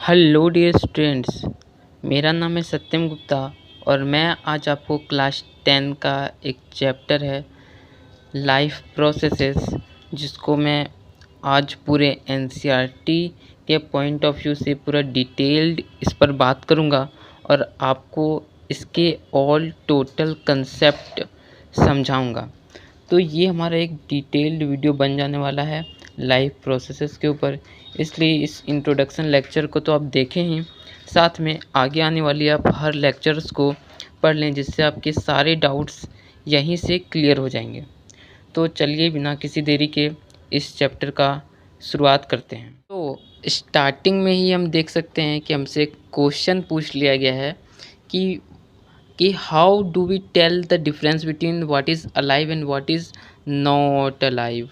Hello dear students, मेरा नाम है सत्यम गुप्ता और मैं आज आपको क्लास 10 का एक चैप्टर है लाइफ प्रोसेसेस, जिसको मैं आज पूरे एनसीईआरटी के पॉइंट ऑफ व्यू से पूरा डिटेल्ड इस पर बात करूंगा और आपको इसके ऑल टोटल कंसेप्ट समझाऊंगा। तो ये हमारा एक डिटेल्ड वीडियो बन जाने वाला है लाइफ प्रोसेसेस के ऊपर, इसलिए इस इंट्रोडक्शन लेक्चर को तो आप देखें ही, साथ में आगे आने वाली आप हर लेक्चर्स को पढ़ लें, जिससे आपके सारे डाउट्स यहीं से क्लियर हो जाएंगे। तो चलिए बिना किसी देरी के इस चैप्टर का शुरुआत करते हैं। तो स्टार्टिंग में ही हम देख सकते हैं कि हमसे एक क्वेश्चन पूछ लिया गया है कि how do we tell the difference between what is alive and what is not alive.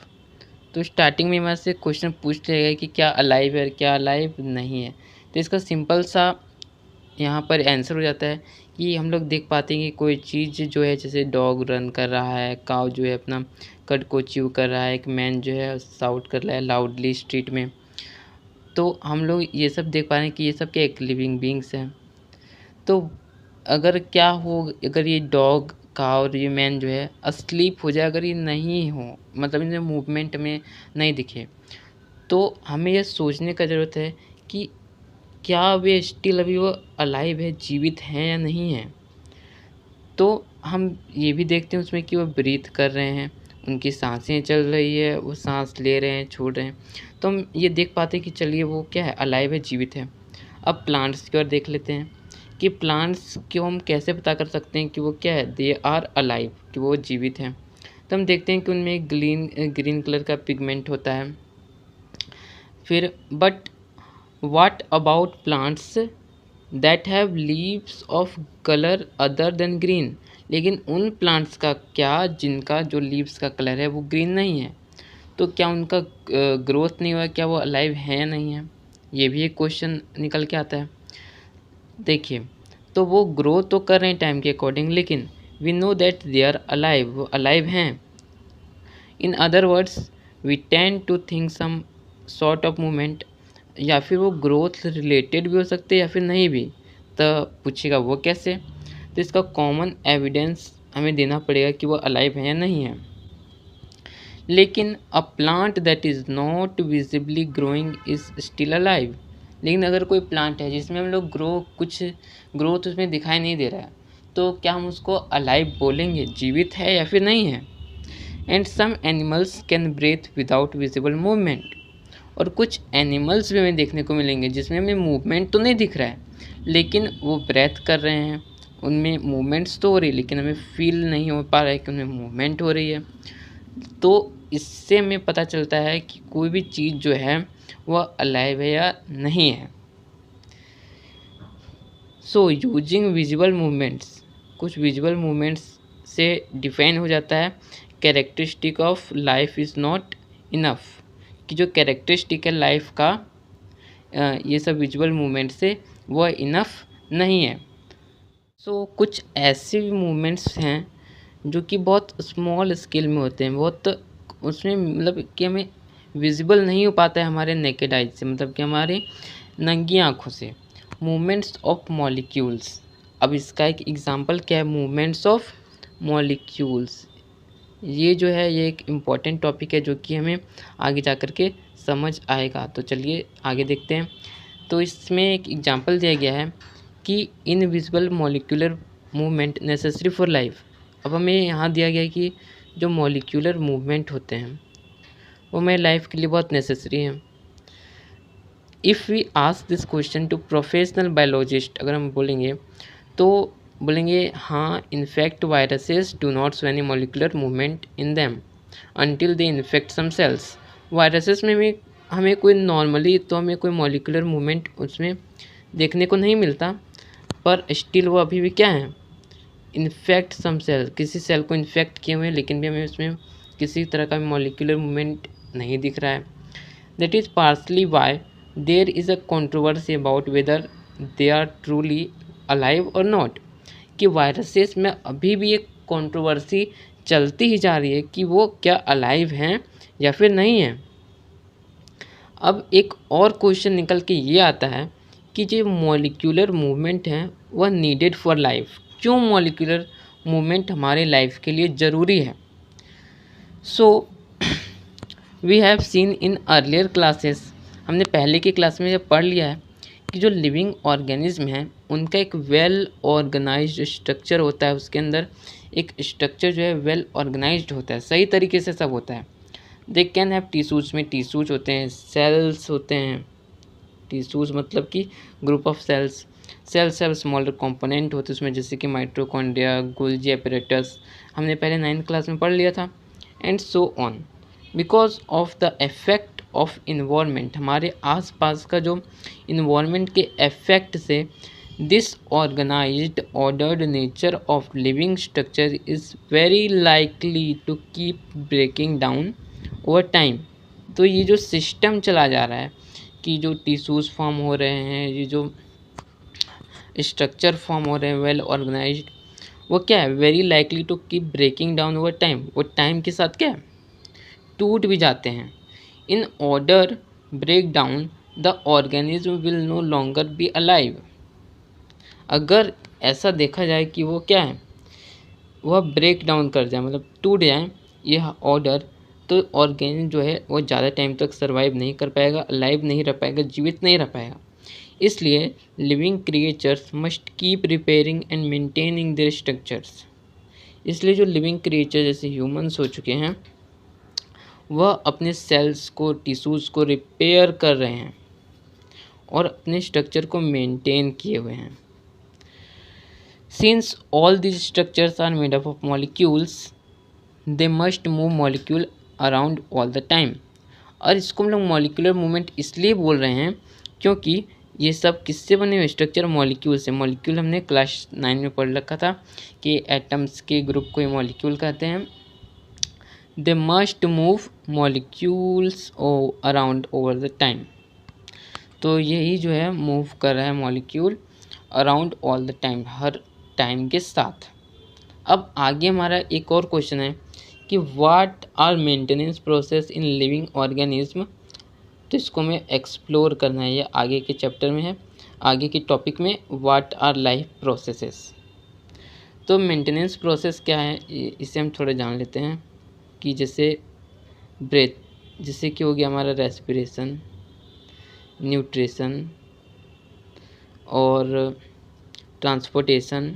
तो स्टार्टिंग में हमारे से क्वेश्चन पूछ लिया गया कि क्या अलाइव है क्या अलाइव नहीं है। तो इसका सिंपल सा यहाँ पर आंसर हो जाता है कि हम लोग देख पाते हैं कि कोई चीज़ जो है, जैसे डॉग रन कर रहा है, काव जो है अपना कट को च्यू कर रहा है, एक मैन जो है साउट कर रहा है लाउडली स्ट्रीट में। तो हम लोग ये सब देख पा रहे हैं कि ये सब क्या एक लिविंग बींग्स हैं। तो अगर क्या हो, अगर ये डॉग का और ये मैन जो है अस्लीप हो जाए, अगर ये नहीं हो, मतलब इन्हें मूवमेंट में नहीं दिखे, तो हमें यह सोचने का ज़रूरत है कि क्या वे स्टिल अभी वो अलाइव है, जीवित हैं या नहीं हैं। तो हम ये भी देखते हैं उसमें कि वो ब्रीथ कर रहे हैं, उनकी सांसें चल रही है, वो सांस ले रहे हैं छोड़ रहे हैं। तो हम ये देख पाते हैं कि चलिए वो क्या है, अलाइव है, जीवित है। अब प्लांट्स की ओर देख लेते हैं कि प्लांट्स को हम कैसे पता कर सकते हैं कि वो क्या है, दे आर अलाइव, कि वो जीवित हैं। तो हम देखते हैं कि उनमें ग्रीन कलर का पिगमेंट होता है। फिर but what about plants that have leaves of colour other than green. लेकिन उन प्लांट्स का क्या जिनका जो लीव्स का कलर है वो ग्रीन नहीं है, तो क्या उनका ग्रोथ नहीं हुआ, क्या वो अलाइव है या नहीं है। ये भी एक क्वेश्चन निकल के आता है। देखिए, तो वो ग्रो तो कर रहे हैं टाइम के अकॉर्डिंग, लेकिन we know that they are alive, वो अलाइव हैं। In other words we tend to think some sort of movement, या फिर वो ग्रोथ रिलेटेड भी हो सकते हैं या फिर नहीं भी। तो पूछेगा वो कैसे, तो इसका कॉमन एविडेंस हमें देना पड़ेगा कि वो अलाइव है या नहीं है। लेकिन a plant that is not visibly growing is still alive. लेकिन अगर कोई प्लांट है जिसमें हम लोग कुछ ग्रोथ उसमें दिखाई नहीं दे रहा है, तो क्या हम उसको अलाइव बोलेंगे, जीवित है या फिर नहीं है। And some animals can breathe without visible movement. और कुछ एनिमल्स भी हमें देखने को मिलेंगे जिसमें हमें मूवमेंट तो नहीं दिख रहा है, लेकिन वो ब्रेथ कर रहे हैं, उनमें मूवमेंट्स तो हो रही है, लेकिन हमें फील नहीं हो पा रहा है कि उनमें मूवमेंट हो रही है। तो इससे हमें पता चलता है कि कोई भी चीज़ जो है वह अलाइव है या नहीं है। सो यूजिंग विजिबल मूवमेंट्स, कुछ विजुअल मूवमेंट्स से डिफाइन हो जाता है characteristic of life is not enough, कि जो कैरेक्टरिस्टिक है लाइफ का ये सब विजुअल मूवमेंट से वह इनफ नहीं है। सो कुछ ऐसे मूवमेंट्स हैं जो कि बहुत स्मॉल स्केल में होते हैं, बहुत उसमें मतलब कि हमें विजिबल नहीं हो पाता है हमारे नेकेड आइज से, मतलब कि हमारी नंगी आँखों से। मूवमेंट्स ऑफ मॉलिक्यूल्स, अब इसका एक एग्जांपल क्या है, मूवमेंट्स ऑफ मॉलिक्यूल्स। ये जो है ये एक इम्पॉर्टेंट टॉपिक है जो कि हमें आगे जा कर के समझ आएगा। तो चलिए आगे देखते हैं। तो इसमें एक एग्जांपल दिया गया है कि invisible molecular movement necessary for life. अब हमें यहाँ दिया गया है कि जो मॉलिक्यूलर मूवमेंट होते हैं वो हमारी लाइफ के लिए बहुत नेसेसरी हैं। If we ask this question to professional biologist, अगर हम बोलेंगे तो बोलेंगे हाँ, in fact viruses do not show any molecular movement in them until they infect some cells. Viruses में हमें कोई नॉर्मली तो हमें कोई मॉलिक्यूलर मूवमेंट उसमें देखने को नहीं मिलता, पर स्टिल वो अभी भी क्या है, इन्फेक्ट सम सेल, किसी सेल को इन्फेक्ट किए हुए हैं, लेकिन भी हमें उसमें किसी तरह का मॉलिक्यूलर मूवमेंट नहीं दिख रहा है। That is partly why there is a controversy about whether they are truly alive और नॉट, कि वायरसेस में अभी भी एक कंट्रोवर्सी चलती ही जा रही है कि वो क्या अलाइव हैं या फिर नहीं हैं। अब एक और क्वेश्चन निकल के ये आता है कि जो मॉलिक्यूलर मूवमेंट है वह नीडेड फॉर लाइफ। क्यों मॉलिक्यूलर मूवमेंट हमारे लाइफ के लिए ज़रूरी है? So we have seen in earlier classes, हमने पहले की क्लास में जब पढ़ लिया है कि जो लिविंग ऑर्गेनिज्म है उनका एक वेल ऑर्गेनाइज्ड स्ट्रक्चर होता है, उसके अंदर एक स्ट्रक्चर जो है वेल ऑर्गेनाइज्ड होता है, सही तरीके से सब होता है। दे कैन हैव टिश्यूज, में टिश्यूज होते हैं, सेल्स होते हैं, टिश्यूज मतलब कि group of cells, cells have smaller component होते हैं उसमें, जैसे कि माइटोकॉन्ड्रिया, गोल्जी एपरेटस, हमने पहले 9th क्लास में पढ़ लिया था, and so on. Because of the effect of environment, हमारे आसपास का जो इन्वायरमेंट के इफेक्ट से this organized ordered nature of living structure is very likely to keep breaking down over time. तो ये जो सिस्टम चला जा रहा है कि जो टिश्यूज़ फॉर्म हो रहे हैं, ये जो स्ट्रक्चर फॉर्म हो रहे हैं वेल ऑर्गेनाइज्ड, वो क्या है, very likely to keep breaking down over time, वो टाइम के साथ क्या है, टूट भी जाते हैं। In order break down the organism will no longer be alive. अगर ऐसा देखा जाए कि वो क्या है, वह ब्रेक डाउन कर जाए, मतलब टूट जाए यह ऑर्डर, तो ऑर्गेनिज्म जो है वो ज़्यादा टाइम तक सर्वाइव नहीं कर पाएगा, अलाइव नहीं रह पाएगा, जीवित नहीं रह पाएगा। इसलिए living creatures must keep repairing and maintaining their structures. इसलिए जो लिविंग क्रिएचर जैसे ह्यूमंस हो चुके हैं वह अपने सेल्स को, टिश्यूज़ को रिपेयर कर रहे हैं और अपने स्ट्रक्चर को मेंटेन किए हुए हैं। Since all these structures are made up of molecules, they must move molecule around all the time। और इसको हम लोग मॉलिक्यूलर मूवमेंट इसलिए बोल रहे हैं क्योंकि ये सब किससे बने हुए, स्ट्रक्चर मॉलिक्यूल से। मॉलिक्यूल हमने क्लास 9 में पढ़ रखा था कि एटम्स के ग्रुप को ये मॉलिक्यूल कहते हैं। They must move molecules around over the time. तो यही जो है मूव कर रहा है molecule around all the time, her time के साथ। अब आगे हमारा एक और क्वेश्चन है कि what are maintenance process in living organism. तो इसको हमें एक्सप्लोर करना है, ये आगे के चैप्टर में है, आगे के टॉपिक में व्हाट आर लाइफ प्रोसेसेस। तो मेंटेनेंस प्रोसेस क्या है इसे हम थोड़ा जान लेते हैं कि जैसे ब्रेथ, जैसे कि हो गया हमारा रेस्पिरेशन, न्यूट्रिशन और ट्रांसपोर्टेशन,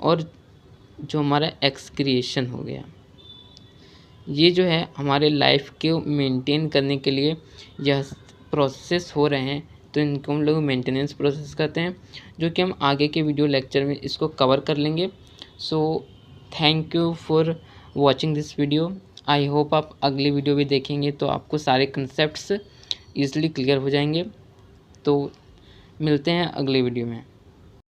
और जो हमारा एक्सक्रिएशन हो गया, ये जो है हमारे लाइफ को मेंटेन करने के लिए यह प्रोसेस हो रहे हैं, तो इनको हम लोग मेंटेनेंस प्रोसेस कहते हैं, जो कि हम आगे के वीडियो लेक्चर में इसको कवर कर लेंगे। So thank you for watching this video. I hope आप अगली वीडियो भी देखेंगे तो आपको सारे कंसेप्ट्स ईज़िली क्लियर हो जाएंगे। तो मिलते हैं अगले वीडियो में।